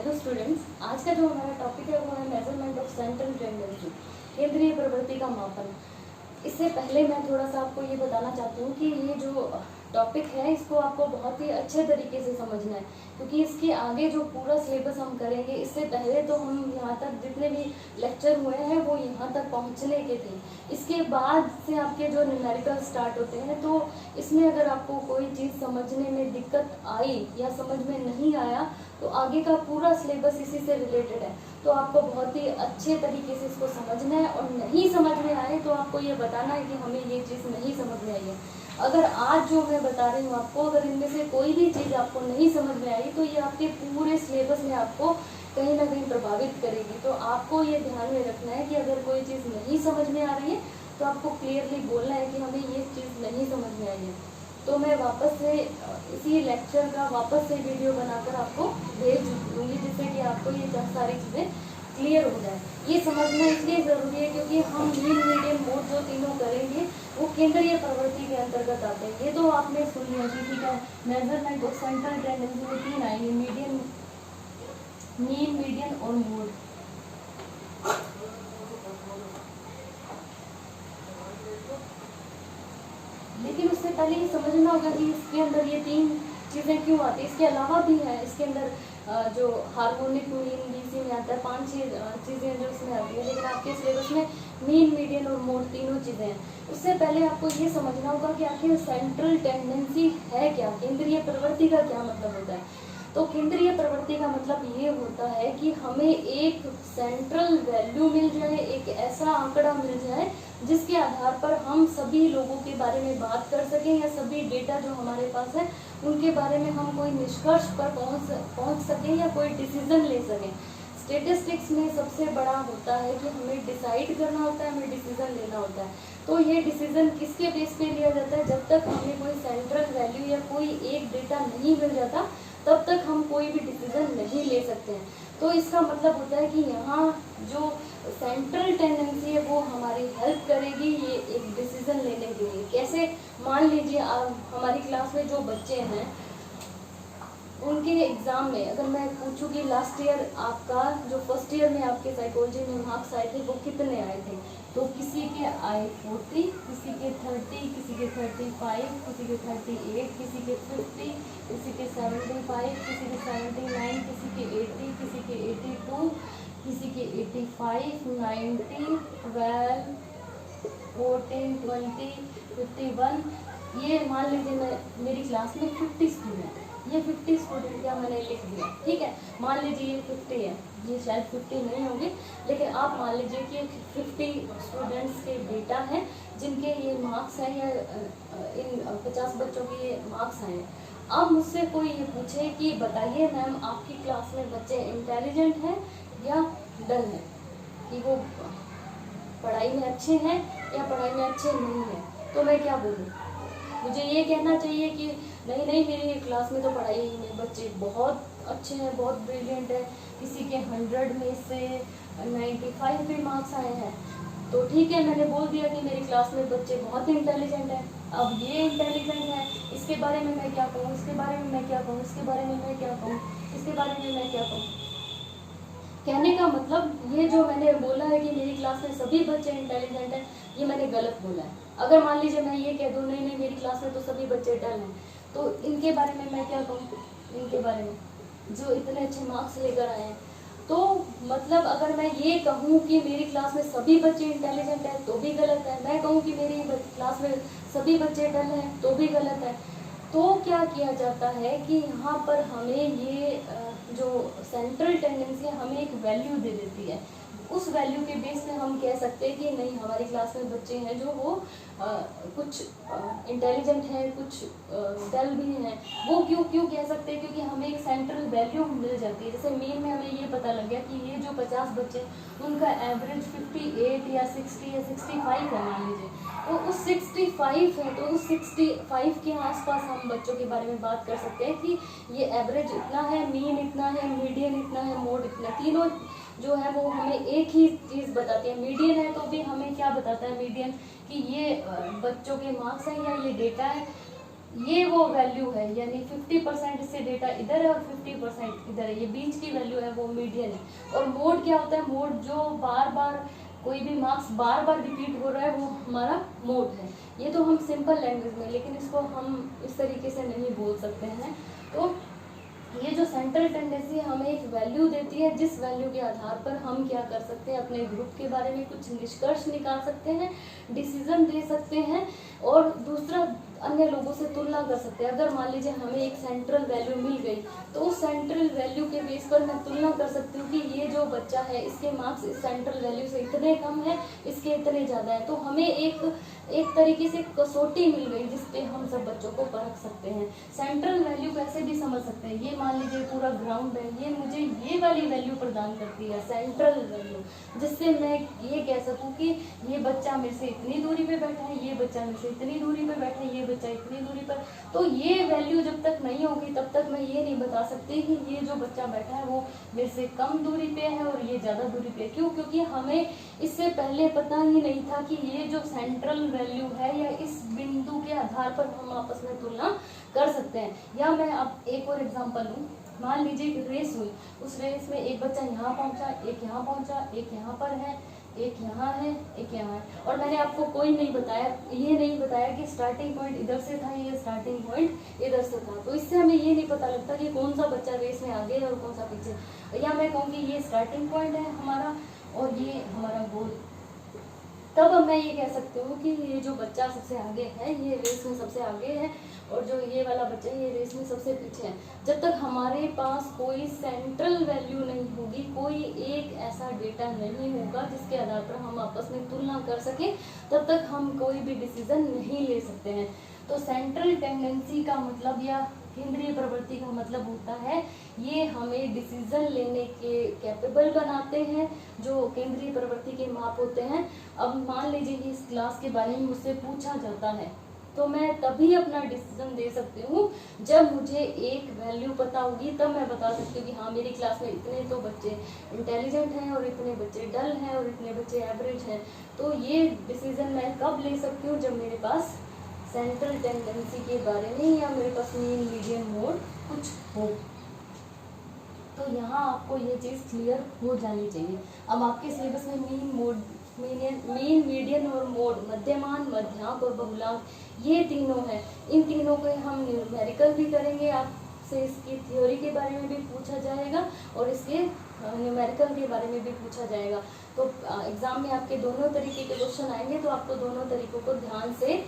Hello students, आज का जो हमारा टॉपिक है वो है मेजरमेंट ऑफ सेंट्रल टेंडेंसी, केंद्रीय प्रवृत्ति का मापन। इससे पहले मैं थोड़ा सा आपको ये बताना चाहती हूँ कि ये जो टॉपिक है इसको आपको बहुत ही अच्छे तरीके से समझना है, क्योंकि इसके आगे जो पूरा सिलेबस हम करेंगे, इससे पहले तो हम यहाँ तक जितने भी लेक्चर हुए हैं वो यहाँ तक पहुँचने के थे। इसके बाद से आपके जो न्यूमेरिकल स्टार्ट होते हैं, तो इसमें अगर आपको कोई चीज़ समझने में दिक्कत आई या समझ में नहीं आया तो आगे का पूरा सिलेबस इसी से रिलेटेड है। तो आपको बहुत ही अच्छे तरीके से इसको समझना है, और नहीं समझ में आए तो आपको ये बताना है कि हमें ये चीज़ नहीं समझ में आई है। अगर आज जो मैं बता रही हूँ आपको, अगर इनमें से कोई भी चीज़ आपको नहीं समझ में आई तो ये आपके पूरे सिलेबस में आपको कहीं ना कहीं प्रभावित करेगी। तो आपको ये ध्यान में रखना है कि अगर कोई चीज़ नहीं समझ में आ रही है तो आपको क्लियरली बोलना है कि हमें ये चीज़ नहीं समझ में आई है। तो मैं वापस से इसी लेक्चर का वापस से वीडियो बनाकर आपको भेज दूँगी, जिससे कि आपको ये सारी चीज़ें क्लियर हो जाए। ये समझना इसलिए ज़रूरी है क्योंकि हम मीन मीडियन मोड जो तीनों करेंगे वो केंद्रीय प्रवृत्ति के अंतर्गत आते हैं। ये तो आपने सुन लिया कि ठीक है, मेजरमेंट ऑफ सेंट्रल टेंडेंसी में 3 आएंगे, मीडियन, मीन, मीडियन और मोड। लेकिन उससे पहले ये समझना होगा कि इसके अंदर ये 3 चीज़ें क्यों आती है। इसके अलावा भी है, इसके अंदर जो हार्मोनिक मीन बीसी में आता है, 5-6 चीज़ें जो इसमें आती है, लेकिन आपके सिलेबस में मीन, मीडियन और मोड तीनों चीज़ें हैं। उससे पहले आपको ये समझना होगा कि आखिर सेंट्रल टेंडेंसी है क्या, केंद्रीय प्रवृत्ति का क्या मतलब होता है। तो केंद्रीय प्रवृत्ति का मतलब ये होता है कि हमें एक सेंट्रल वैल्यू मिल जाए, एक ऐसा आंकड़ा मिल जाए जिसके आधार पर हम सभी लोगों के बारे में बात कर सकें, या सभी डेटा जो हमारे पास है उनके बारे में हम कोई निष्कर्ष पर पहुंच सकें या कोई डिसीजन ले सकें। स्टेटिस्टिक्स में सबसे बड़ा होता है कि हमें डिसाइड करना होता है, हमें डिसीजन लेना होता है। तो ये डिसीजन किसके बेस पे लिया जाता है? जब तक हमें कोई सेंट्रल वैल्यू या कोई एक डेटा नहीं मिल जाता तब तक हम कोई भी डिसीजन नहीं ले सकते हैं। तो इसका मतलब होता है कि यहाँ जो सेंट्रल टेंडेंसी है वो हमारी हेल्प करेगी ये एक डिसीजन लेने के लिए। कैसे? मान लीजिए हमारी क्लास में जो बच्चे हैं उनके एग्ज़ाम में अगर मैं पूछूं कि लास्ट ईयर आपका जो फर्स्ट ईयर में आपके साइकोलॉजी में मार्क्स आए थे वो कितने आए थे, तो किसी के आए 40, किसी के 30, किसी के 35, किसी के 38, किसी के 50, किसी के 75, किसी के 79, किसी के 80, किसी के 82, किसी के 85, 90, 12, 14, 20, 51। ये मान लीजिए मेरी क्लास में 50 स्टूडेंट है, ये 50 स्टूडेंट का मैंने लिख दिया, ठीक है। मान लीजिए ये 50 है, ये शायद 50 नहीं होंगे, लेकिन आप मान लीजिए कि 50 स्टूडेंट्स के डेटा हैं जिनके ये मार्क्स हैं, या इन 50 बच्चों के ये मार्क्स आए हैं। अब मुझसे कोई ये पूछे कि बताइए मैम, आपकी क्लास में बच्चे इंटेलिजेंट हैं या डल हैं, कि वो पढ़ाई में अच्छे हैं या पढ़ाई में अच्छे नहीं हैं, तो मैं क्या बोलूँ? मुझे ये कहना चाहिए कि नहीं नहीं, मेरी क्लास में तो पढ़ाई में बच्चे बहुत अच्छे हैं, बहुत ब्रिलियंट है, किसी के 100 में से 95 भी मार्क्स आए हैं, तो ठीक है, मैंने बोल दिया कि मेरी क्लास में बच्चे बहुत इंटेलिजेंट हैं। अब ये इंटेलिजेंट है, इसके बारे में मैं क्या कहूँ, इसके बारे में मैं क्या कहूँ, इसके बारे में मैं क्या कहूँ, इसके बारे में मैं क्या कहूँ? कहने का मतलब ये जो मैंने बोला है कि मेरी क्लास में सभी बच्चे इंटेलिजेंट हैं, ये मैंने गलत बोला है। अगर मान लीजिए मैं ये कह दूँ नहीं नहीं, मेरी क्लास में तो सभी बच्चे डल हैं, तो इनके बारे में मैं क्या कहूँ? इनके बारे में जो इतने अच्छे मार्क्स लेकर आए हैं, तो मतलब अगर मैं ये कहूँ कि मेरी क्लास में सभी बच्चे इंटेलिजेंट हैं तो भी गलत है, मैं कहूँ कि मेरी क्लास में सभी बच्चे डल हैं तो भी गलत है। तो क्या किया जाता है कि यहाँ पर हमें ये जो सेंट्रल टेंडेंसी है हमें एक वैल्यू दे देती है। उस वैल्यू के बेस पे हम कह सकते हैं कि नहीं, हमारी क्लास में बच्चे हैं जो वो कुछ इंटेलिजेंट हैं, कुछ डल भी हैं। वो क्यों कह सकते हैं? क्योंकि हमें एक सेंट्रल वैल्यू मिल जाती है। जैसे मेन में हमें ये पता लग गया कि ये जो 50 बच्चे उनका एवरेज 58 या 60 या 65 है मान लीजिए, तो उस 65 है, तो उस 65 के आसपास हम बच्चों के बारे में बात कर सकते हैं कि ये एवरेज इतना है, मीन इतना है, मीडियन इतना है, मोड इतना। तीनों जो है वो हमें एक ही चीज़ बताती है। मीडियन है तो भी हमें क्या बताता है मीडियन, कि ये बच्चों के मार्क्स हैं या ये डेटा है। ये वो वैल्यू है, यानी 50% इससे डेटा इधर है और 50% इधर है, ये बीच की वैल्यू है वो मीडियन है। और मोड क्या होता है, मोड जो बार बार कोई भी मार्क्स बार बार रिपीट हो रहा है वो हमारा मोड है। ये तो हम सिंपल लैंग्वेज में, लेकिन इसको हम इस तरीके से नहीं बोल सकते हैं। तो ये जो सेंट्रल टेंडेंसी हमें एक वैल्यू देती है, जिस वैल्यू के आधार पर हम क्या कर सकते हैं, अपने ग्रुप के बारे में कुछ निष्कर्ष निकाल सकते हैं, डिसीजन दे सकते हैं, और दूसरा अन्य लोगों से तुलना कर सकते हैं। अगर मान लीजिए हमें एक सेंट्रल वैल्यू मिल गई, तो उस सेंट्रल वैल्यू के बेस पर मैं तुलना कर सकती हूँ कि ये जो बच्चा है इसके मार्क्स इस सेंट्रल वैल्यू से इतने कम है, इसके इतने ज़्यादा है। तो हमें एक तरीके से कसौटी मिल गई जिसपे हम सब बच्चों को परख सकते हैं। सेंट्रल वैल्यू कैसे भी समझ सकते हैं, ये मान लीजिए पूरा ग्राउंड है, ये मुझे ये वाली वैल्यू प्रदान करती है सेंट्रल वैल्यू, जिससे मैं ये कह सकूँ कि ये बच्चा मेरे से इतनी दूरी पे बैठा है, ये बच्चा मेरे से इतनी दूरी पे बैठा है, ये बच्चा इतनी दूरी पर। तो ये वैल्यू जब तक नहीं होगी तब तक मैं ये नहीं बता सकती कि ये जो बच्चा बैठा है वो मेरे से कम दूरी पे है और ये ज़्यादा दूरी पे है। क्यों? क्योंकि हमें इससे पहले पता ही नहीं था कि ये जो सेंट्रल वैल्यू है या इस बिंदु के आधार पर हम आपस में तुलना कर सकते हैं। या मैं अब एक और एग्जांपल लूँ, मान लीजिए एक रेस हुई, उस रेस में एक बच्चा यहाँ पहुँचा, एक यहाँ पहुँचा, एक यहाँ पर है, एक यहाँ है, एक यहाँ है, और मैंने आपको कोई नहीं बताया, ये नहीं बताया कि स्टार्टिंग पॉइंट इधर से था, ये स्टार्टिंग पॉइंट इधर से था। तो इससे हमें ये नहीं पता लगता कि कौन सा बच्चा रेस में आगे है और कौन सा पीछे। या मैं कहूँगी ये स्टार्टिंग पॉइंट है हमारा और ये हमारा गोल। तब मैं ये कह सकती हूँ कि ये जो बच्चा सबसे आगे है ये रेस में सबसे आगे है, और जो ये वाला बच्चा है ये रेस में सबसे पीछे है। जब तक हमारे पास कोई सेंट्रल वैल्यू नहीं होगी, कोई एक ऐसा डेटा नहीं होगा जिसके आधार पर हम आपस में तुलना कर सकें, तब तक हम कोई भी डिसीजन नहीं ले सकते हैं। तो सेंट्रल टेंडेंसी का मतलब या केंद्रीय प्रवृत्ति का मतलब होता है ये हमें डिसीजन लेने के कैपेबल बनाते हैं, जो केंद्रीय प्रवृत्ति के माप होते हैं। अब मान लीजिए कि इस क्लास के बारे में मुझसे पूछा जाता है, तो मैं तभी अपना डिसीजन दे सकती हूँ जब मुझे एक वैल्यू पता होगी। तब मैं बता सकती हूँ कि हाँ मेरी क्लास में इतने तो बच्चे इंटेलिजेंट हैं और इतने बच्चे डल हैं और इतने बच्चे एवरेज हैं। तो ये डिसीजन मैं कब ले सकती हूँ, जब मेरे पास सेंट्रल टेंडेंसी के बारे में या मेरे पास मीन मीडियन मोड कुछ हो। तो यहाँ आपको ये चीज़ क्लियर हो जानी चाहिए। अब आपके सिलेबस में मीन मीडियन और मोड, मध्यमान, मध्यांक और बहुलांक, ये तीनों हैं। इन तीनों को हम न्यूमेरिकल भी करेंगे, आपसे इसकी थ्योरी के बारे में भी पूछा जाएगा और इसके न्यूमेरिकल के बारे में भी पूछा जाएगा। तो एग्जाम में आपके दोनों तरीके के क्वेश्चन आएंगे, तो आपको दोनों तरीकों को ध्यान से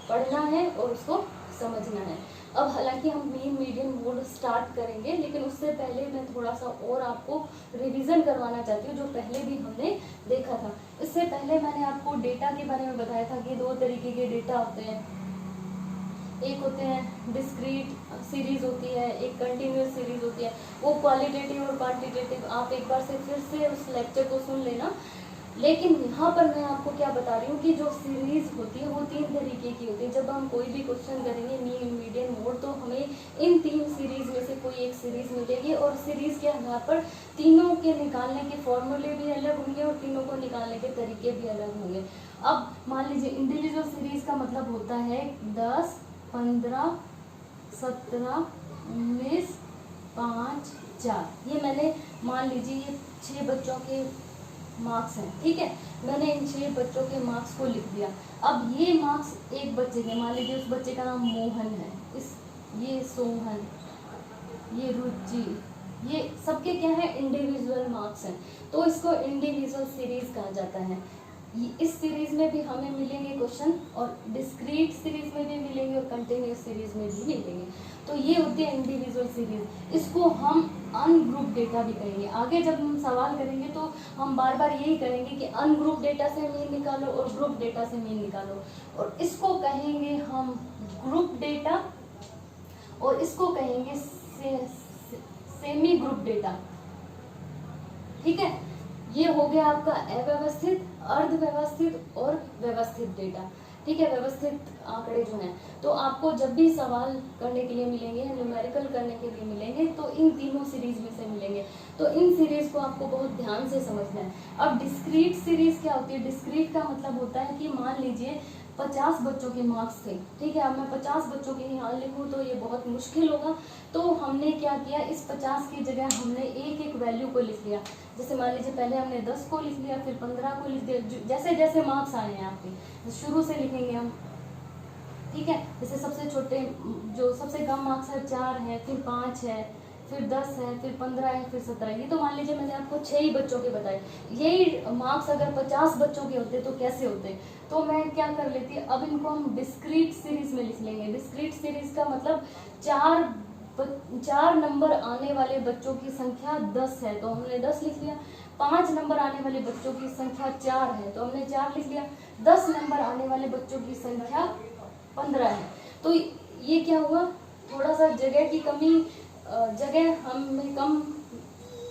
पढ़ना है और उसको समझना है। अब हालांकि हम मीन मीडियन मोड स्टार्ट करेंगे, लेकिन उससे पहले मैं थोड़ा सा और आपको रिवीजन करवाना चाहती हूँ जो पहले भी हमने देखा था। इससे पहले मैंने आपको डेटा के बारे में बताया था कि दो तरीके के डेटा होते हैं, एक होते हैं डिस्क्रीट सीरीज होती है, एक कंटिन्यूअस सीरीज होती है। वो क्वालिटेटिव और क्वांटिटेटिव आप एक बार से फिर से उस लेक्चर को सुन लेना। लेकिन यहाँ पर मैं आपको क्या बता रही हूँ कि जो सीरीज होती है वो तीन तरीके की होती है। जब हम कोई भी क्वेश्चन करेंगे मीन मीडियन मोड, तो हमें इन तीन सीरीज में से कोई एक सीरीज मिलेगी और सीरीज के आधार पर तीनों के निकालने के फॉर्मूले भी अलग होंगे और तीनों को निकालने के तरीके भी अलग होंगे। अब मान लीजिए इंडिविजुअल सीरीज का मतलब होता है 10, 15, 17, 19, 5, 4। ये मैंने मान लीजिए ये 6 बच्चों के मार्क्स हैं, ठीक है। मैंने इन 6 बच्चों के मार्क्स को लिख दिया। अब ये मार्क्स एक बच्चे के, मान लीजिए उस बच्चे का नाम मोहन है, ये सोहन, ये रुचि, ये सबके क्या है इंडिविजुअल मार्क्स हैं। तो इसको इंडिविजुअल सीरीज कहा जाता है। इस सीरीज में भी हमें मिलेंगे क्वेश्चन और डिस्क्रीट सीरीज में भी मिलेंगे और कंटिन्यूअस सीरीज में भी मिलेंगे। तो ये होती है इंडिविजुअल सीरीज। इसको हम अनग्रुप डेटा भी कहेंगे। आगे जब हम सवाल करेंगे तो हम बार बार यही करेंगे कि अनग्रुप डेटा से मीन निकालो और ग्रुप डेटा से मीन निकालो, और इसको कहेंगे हम ग्रुप डेटा और इसको कहेंगे सेमी ग्रुप डेटा, ठीक है। ये हो गया आपका अव्यवस्थित, अर्धव्यवस्थित और व्यवस्थित डेटा, ठीक है। व्यवस्थित आंकड़े जो हैं, तो आपको जब भी सवाल करने के लिए मिलेंगे, न्यूमेरिकल करने के लिए मिलेंगे, तो इन तीनों सीरीज में से मिलेंगे। तो इन सीरीज को आपको बहुत ध्यान से समझना है। अब डिस्क्रीट सीरीज क्या होती है? डिस्क्रीट का मतलब होता है कि मान लीजिए 50 बच्चों के मार्क्स थे, ठीक है। अब मैं 50 बच्चों के ही हाल लिखूँ तो ये बहुत मुश्किल होगा। तो हमने क्या किया, इस 50 की जगह हमने एक एक वैल्यू को लिख लिया। जैसे मान लीजिए पहले हमने 10 को लिख लिया, फिर 15 को लिख दिया, जैसे जैसे मार्क्स आए हैं आपके, शुरू से लिखेंगे हम, ठीक है। जैसे सबसे छोटे जो सबसे कम मार्क्स है 4 है, फिर 5 है, फिर 10 है, फिर 15 है, फिर 17। ये तो मान लीजिए मैंने आपको 6 ही बच्चों के बताए। यही मार्क्स अगर 50 बच्चों के होते तो कैसे होते। तो मैं क्या कर लेती, अब इनको हम डिस्क्रीट सीरीज में लिख लेंगे। डिस्क्रीट सीरीज का मतलब 4 नंबर आने वाले बच्चों की संख्या 10 है तो हमने 10 लिख लिया। 5 नंबर आने वाले बच्चों की संख्या 4 है तो हमने 4 लिख लिया। 10 नंबर आने वाले बच्चों की संख्या 15 है। तो ये क्या हुआ, थोड़ा सा जगह की कमी, जगह हमें कम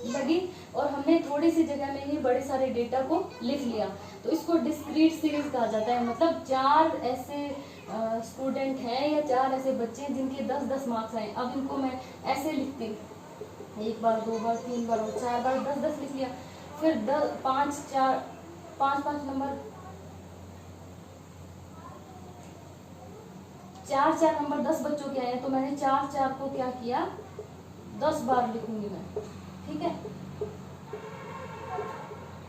लगी और हमने थोड़ी सी जगह में ही बड़े सारे डेटा को लिख लिया। तो इसको डिस्क्रीट सीरीज कहा जाता है। मतलब 4 ऐसे स्टूडेंट हैं या 4 ऐसे बच्चे हैं जिनके 10-10 मार्क्स आए। अब इनको मैं ऐसे लिखती, 1 बार 2 बार 3 बार और 4 बार 10-10 लिख लिया। फिर 5 नंबर 4 नंबर 10 बच्चों के आए तो मैंने 4 को क्या किया, 10 बार लिखूंगी मैं, ठीक है।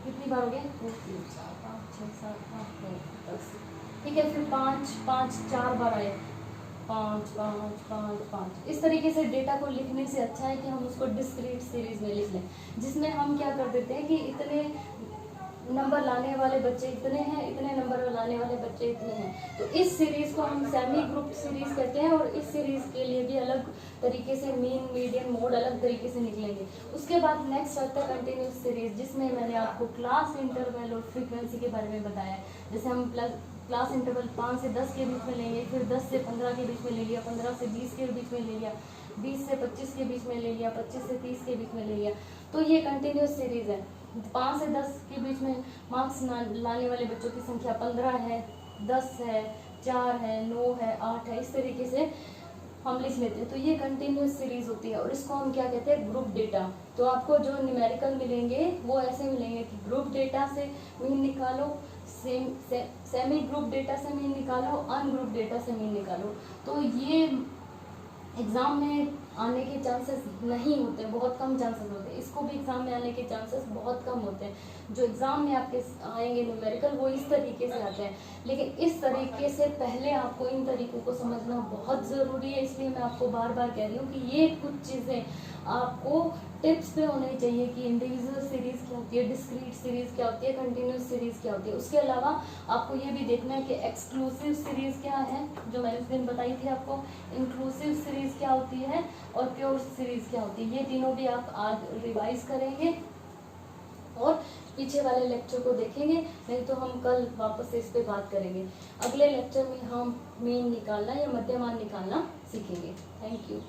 कितनी बार हो गए, 2 3 4 5 6 7 8 9 10, ठीक है। फिर 5 4 बार आए, 5 5 5 5। इस तरीके से डेटा को लिखने से अच्छा है कि हम उसको डिस्क्रीट सीरीज में लिख लें, जिसमें हम क्या कर देते हैं कि इतने नंबर लाने वाले बच्चे इतने हैं, इतने नंबर लाने वाले बच्चे इतने हैं। तो इस सीरीज को हम सेमी ग्रुप सीरीज कहते हैं और इस सीरीज के लिए भी अलग तरीके से मीन मीडियन मोड अलग तरीके से निकलेंगे। उसके बाद नेक्स्ट आता है कंटिन्यूस सीरीज, जिसमें मैंने आपको क्लास इंटरवल और फ्रीक्वेंसी के बारे में बताया। जैसे हम क्लास इंटरवल 5 से 10 के बीच में लेंगे, फिर 10 से 15 के बीच में ले लिया, 15 से 20 के बीच में ले लिया, 20 से 25 के बीच में ले लिया, 25 से 30 के बीच में ले लिया। तो ये कंटिन्यूस सीरीज है। 5 से 10 के बीच में मार्क्स लाने वाले बच्चों की संख्या 15 है, 10 है, 4 है, 9 है, 8 है। इस तरीके से हम लिख लेते हैं। तो ये कंटिन्यूस सीरीज होती है और इसको हम क्या कहते हैं, ग्रुप डेटा। तो आपको जो न्यूमेरिकल मिलेंगे वो ऐसे मिलेंगे कि ग्रुप डेटा से मीन निकालो, सेमी ग्रुप डेटा से मीन निकालो, अनग्रुप डेटा से मीन निकालो। तो ये एग्ज़ाम में आने के चांसेस नहीं होते, बहुत कम चांसेस होते हैं। इसको भी एग्ज़ाम में आने के चांसेस बहुत कम होते हैं। जो एग्ज़ाम में आपके आएंगे न्यूमेरिकल वो इस तरीके से आते हैं, लेकिन इस तरीके से पहले आपको इन तरीकों को समझना बहुत ज़रूरी है। इसलिए मैं आपको बार बार कह रही हूँ कि ये कुछ चीज़ें आपको टिप्स पे होनी चाहिए कि इंडिविजुअल सीरीज़ क्या होती है, डिस्क्रीट सीरीज़ क्या होती है, कंटिन्यूस सीरीज़ क्या होती है। उसके अलावा आपको ये भी देखना है कि एक्सक्लूसिव सीरीज़ क्या है, जो मैंने उस दिन बताई थी आपको। इंक्लूसिव सीरीज़ क्या होती है और प्योर सीरीज़ क्या होती है। ये तीनों भी आप आज रिवाइज करेंगे और पीछे वाले लेक्चर को देखेंगे, नहीं तो हम कल वापस से इस पर बात करेंगे। अगले लेक्चर में हम मीन निकालना या मध्यमान निकालना सीखेंगे। Thank you.